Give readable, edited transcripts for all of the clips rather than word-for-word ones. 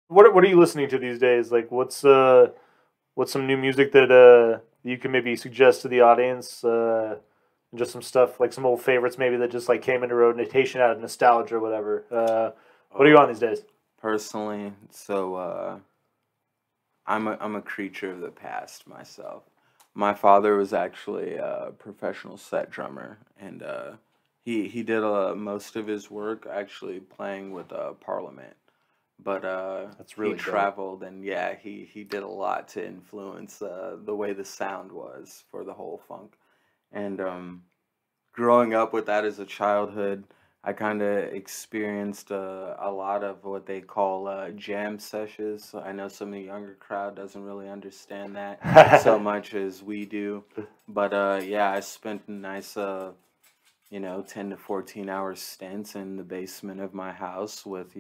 What are you listening to these days? Like, what's some new music that you can maybe suggest to the audience? And just some stuff like some old favorites maybe that just like came into rotation out of nostalgia or whatever. What are you on Oh, these days? personally, I'm a creature of the past myself. My father was actually a professional set drummer, and he did most of his work actually playing with Parliament. But That's he really dope. traveled, and yeah, he did a lot to influence the way the sound was for the whole funk. And growing up with that as a childhood, I kind of experienced a lot of what they call jam sessions. So I know some of the younger crowd doesn't really understand that so much as we do, but yeah, I spent a nice 10 to 14 hour stints in the basement of my house with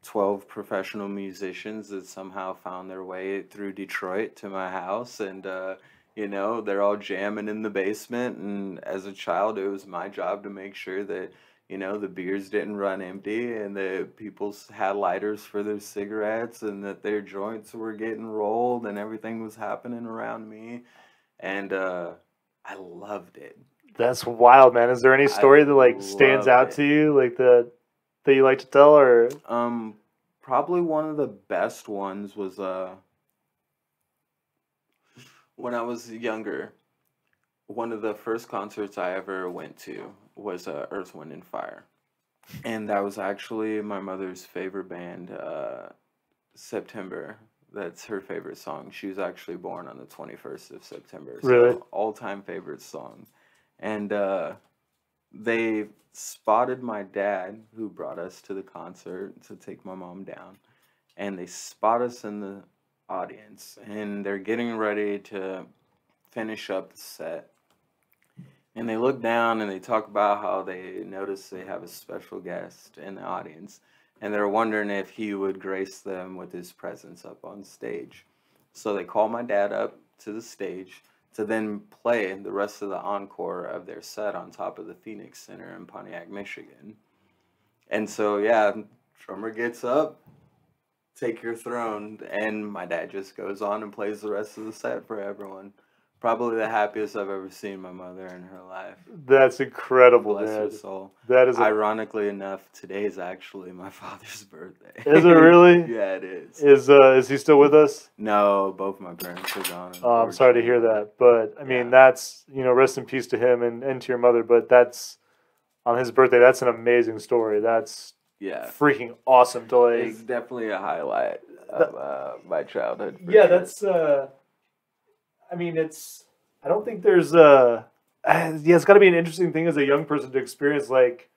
12 professional musicians that somehow found their way through Detroit to my house, and they're all jamming in the basement. And as a child, it was my job to make sure that the beers didn't run empty, and that people had lighters for their cigarettes, and that their joints were getting rolled, and everything was happening around me. And I loved it. That's wild, man. Is there any I story that like stands loved out it. to you, like that you like to tell, or Um, Probably one of the best ones was when I was younger. One of the first concerts I ever went to was Earth, Wind, and Fire, and that was actually my mother's favorite band. September. That's her favorite song. She was actually born on the 21st of September, really? so all-time favorite song. And they spotted my dad, who brought us to the concert to take my mom down, and they spot us in the audience, and they're getting ready to finish up the set. And they look down and they talk about how they notice they have a special guest in the audience, and they're wondering if he would grace them with his presence up on stage. So they call my dad up to the stage to then play the rest of the encore of their set on top of the Phoenix Center in Pontiac, Michigan. And so, yeah, drummer gets up, take your throne, and my dad just goes on and plays the rest of the set for everyone. Probably the happiest I've ever seen my mother in her life. That's incredible, Bless her man. soul. That is a. Ironically enough, today is actually my father's birthday. Is it really? Yeah, it is. Is he still with us? No, both my parents are gone, Oh, I'm sorry to hear unfortunately. that, but I mean Yeah. that's rest in peace to him and to your mother. But that's on his birthday. That's an amazing story. That's Yeah. freaking awesome to like. It's definitely a highlight That, of my childhood for yeah, sure. that's. I mean, it's. I don't think there's yeah, it's got to be an interesting thing as a young person to experience like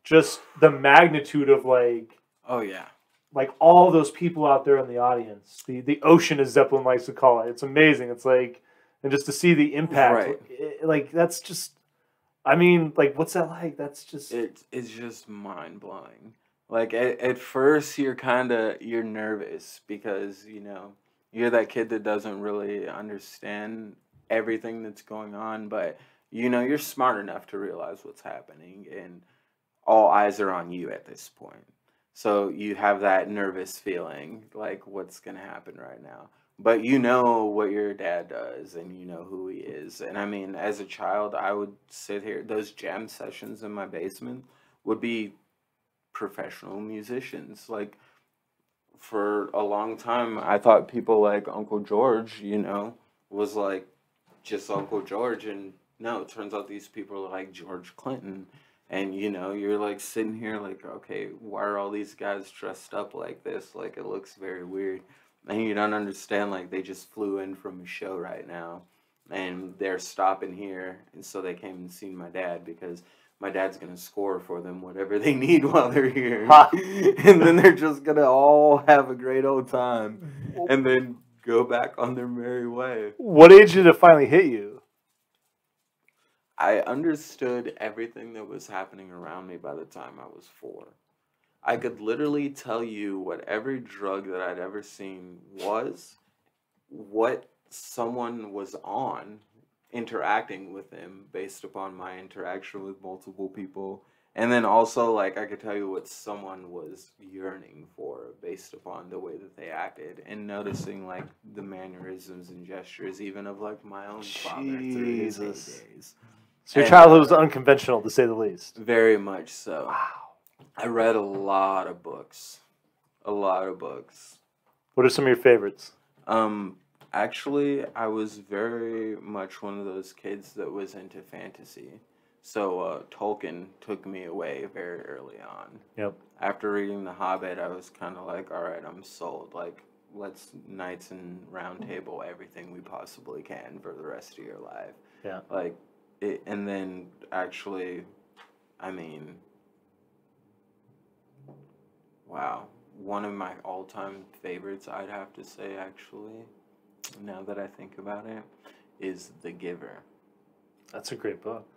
just the magnitude of Oh yeah. like all those people out there in the audience. The ocean, as Zeppelin likes to call it. It's amazing. It's like and just to see the impact, Right. like that's just. I mean, like, what's that like? That's just It's just mind blowing. Like at first you're nervous because you're that kid that doesn't really understand everything that's going on, but you're smart enough to realize what's happening, and all eyes are on you at this point. So you have that nervous feeling, like what's gonna happen right now. But you know what your dad does, and you know who he is. And I mean, as a child, I would sit here. Those jam sessions in my basement would be professional musicians. Like for a long time, I thought people like Uncle George, was like just Uncle George, and no, it turns out these people are like George Clinton. And you're like sitting here like, okay, why are all these guys dressed up like this? Like it looks very weird. And you don't understand, like they just flew in from a show right now, and they're stopping here, and so they came and seen my dad because my dad's gonna score for them whatever they need while they're here. ha. And then they're just gonna all have a great old time and then go back on their merry way. What age did it finally hit you? I understood everything that was happening around me by the time I was 4. I could literally tell you what every drug that I'd ever seen was, what someone was on, interacting with them based upon my interaction with multiple people, And then also, like, I could tell you what someone was yearning for based upon the way that they acted, and noticing, like, the mannerisms and gestures, even of, like, my own father through his Jesus. heydays. So your And, childhood was unconventional, to say the least. Very much so. Wow. I read a lot of books. A lot of books. What are some of your favorites? Actually, I was very much one of those kids that was into fantasy. So Tolkien took me away very early on. Yep. After reading The Hobbit, I was kind of like, all right, I'm sold. Like, let's Knights and Round Table everything we possibly can for the rest of your life. Yeah. Like, and then actually, I mean, wow. One of my all-time favorites, I'd have to say, actually, now that I think about it, is The Giver. That's a great book.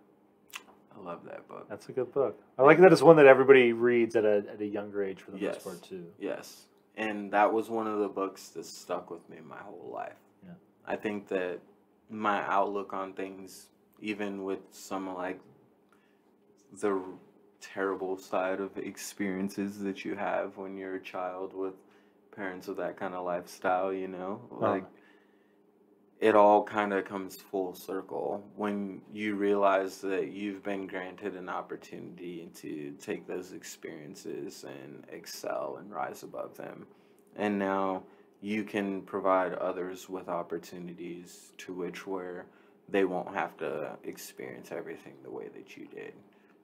I love that book. That's a good book. I like that it's one that everybody reads at a younger age for the most part, too. Yes. And that was one of the books that stuck with me my whole life. Yeah. I think that my outlook on things, even with some, like, the terrible side of experiences that you have when you're a child with parents with that kind of lifestyle, you know, like it all kind of comes full circle when you realize that you've been granted an opportunity to take those experiences and excel and rise above them, and now you can provide others with opportunities to which where they won't have to experience everything the way that you did.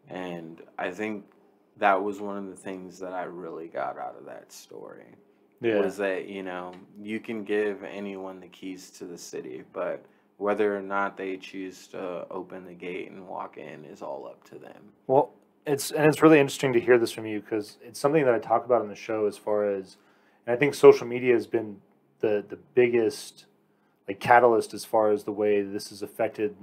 And I think that was one of the things that I really got out of that story. Yeah. Was that, you know, you can give anyone the keys to the city, but whether or not they choose to open the gate and walk in is all up to them. Well, it's really interesting to hear this from you because it's something that I talk about on the show as far as, and I think social media has been the biggest like catalyst as far as the way this has affected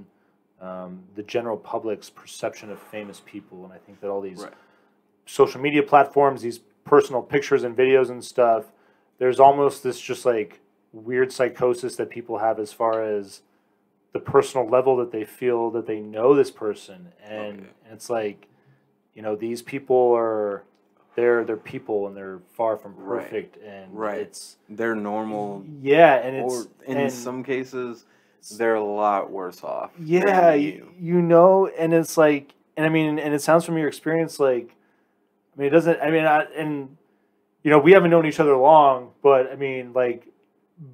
the general public's perception of famous people. And I think that all these social media platforms, these personal pictures and videos and stuff, there's almost this just like weird psychosis that people have as far as the personal level that they feel that they know this person. And it's like, you know, these people are, they're people and they're far from perfect. And it's, they're normal. Yeah. And it's, in some cases, they're a lot worse off. Yeah, you know, and it's like, and I mean, and it sounds from your experience like, I mean, it doesn't, I mean, and, you know, we haven't known each other long, but I mean, like,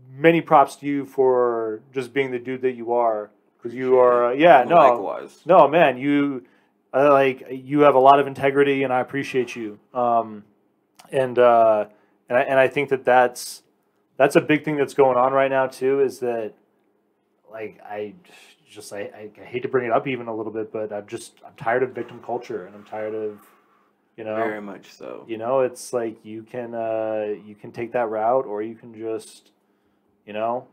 many props to you for just being the dude that you are. Because you are, likewise. No, man, you, like, you have a lot of integrity and I appreciate you. And I think that that's a big thing that's going on right now, too, is that, like, I hate to bring it up even a little bit, but I'm tired of victim culture, and I'm tired of, you know, very much so. You know, it's like you can take that route, or you can just, you know,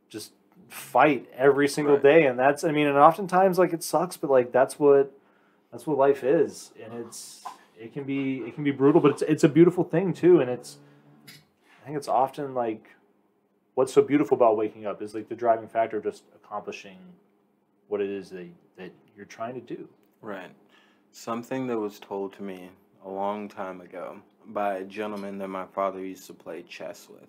just fight every single day, and that's, I mean, and oftentimes like it sucks, but like that's what life is, and it can be brutal, but it's a beautiful thing too, and I think it's often like, what's so beautiful about waking up is like the driving factor of just accomplishing what it is that you're trying to do. Right. Something that was told to me a long time ago by a gentleman that my father used to play chess with.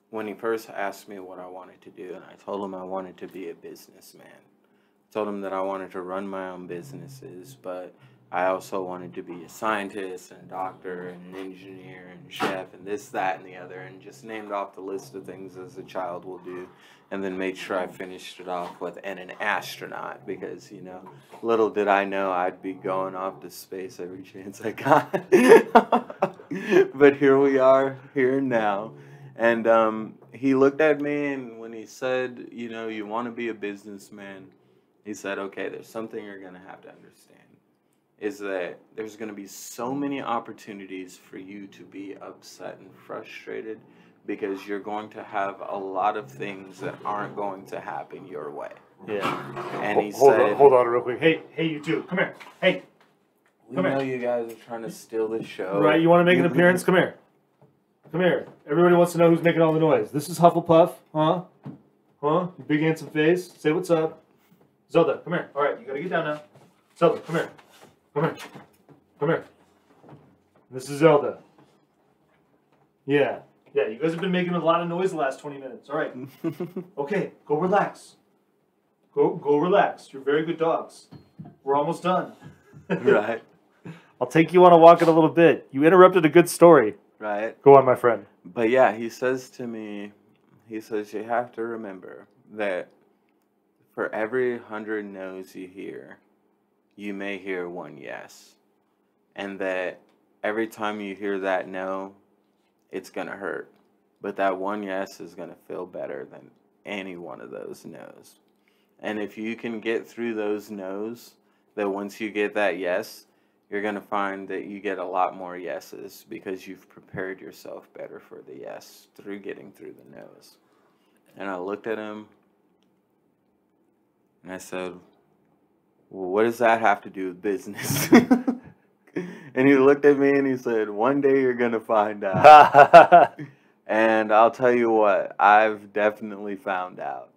When he first asked me what I wanted to do, and I told him I wanted to be a businessman. I told him that I wanted to run my own businesses, but I also wanted to be a scientist and a doctor and an engineer and chef and this, that, and the other, and just named off the list of things as a child will do, and then made sure I finished it off with and an astronaut, because, you know, little did I know I'd be going off to space every chance I got. But here we are, here now. And he looked at me, and when he said, you know, you want to be a businessman, he said, okay, there's something you're going to have to understand. Is that there's going to be so many opportunities for you to be upset and frustrated because you're going to have a lot of things that aren't going to happen your way. Yeah. And he said... Hold on real quick. Hey, you two. Come here. Hey. We know you guys are trying to steal the show. Right, you want to make an appearance? Come here. Come here. Everybody wants to know who's making all the noise. This is Hufflepuff. Huh? You big handsome face. Say what's up. Zelda, come here. All right, you got to get down now. Zelda, come here. Come here. Come here. This is Zelda. Yeah. Yeah, you guys have been making a lot of noise the last 20 minutes. All right. Okay, go relax. Go relax. You're very good dogs. We're almost done. Right. I'll take you on a walk in a little bit. You interrupted a good story. Right. Go on, my friend. But yeah, he says to me, he says, you have to remember that for every 100 no's you hear, you may hear one yes. And that every time you hear that no, it's going to hurt. But that one yes is going to feel better than any one of those no's. And if you can get through those no's, that once you get that yes, you're going to find that you get a lot more yeses because you've prepared yourself better for the yes through getting through the no's. And I looked at him and I said, well, what does that have to do with business? And he looked at me and he said, one day you're going to find out. And I'll tell you what, I've definitely found out.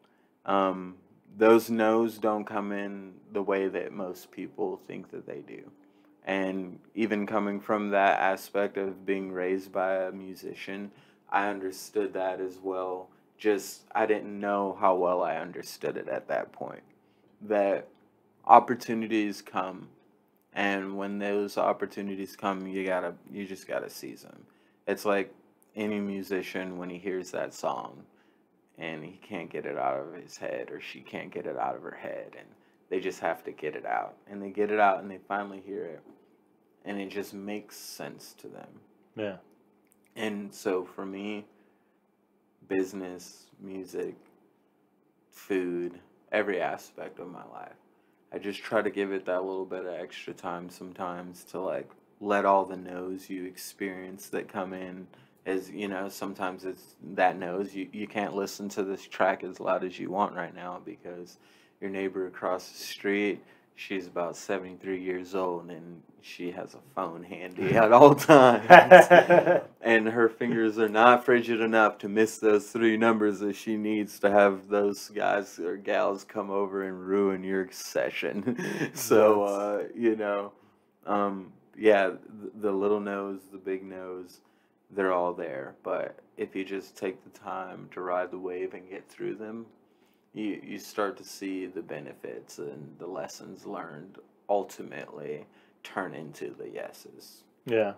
Those no's don't come in the way that most people think that they do. And even coming from that aspect of being raised by a musician, I understood that as well. Just, I didn't know how well I understood it at that point. That opportunities come. And when those opportunities come, you just gotta seize them. It's like any musician when he hears that song and he can't get it out of his head or she can't get it out of her head and they just have to get it out. And they get it out and they finally hear it and it just makes sense to them. Yeah. And so for me, business, music, food, every aspect of my life, I just try to give it that little bit of extra time sometimes to like let all the no's you experience that come in. As you know, sometimes it's that no's you can't listen to this track as loud as you want right now because your neighbor across the street, she's about 73 years old and she has a phone handy at all times. And her fingers are not frigid enough to miss those 3 numbers that she needs to have those guys or gals come over and ruin your session. So, yeah, the little no's, the big no's, they're all there. But if you just take the time to ride the wave and get through them, you start to see the benefits and the lessons learned ultimately turn into the yeses. Yeah.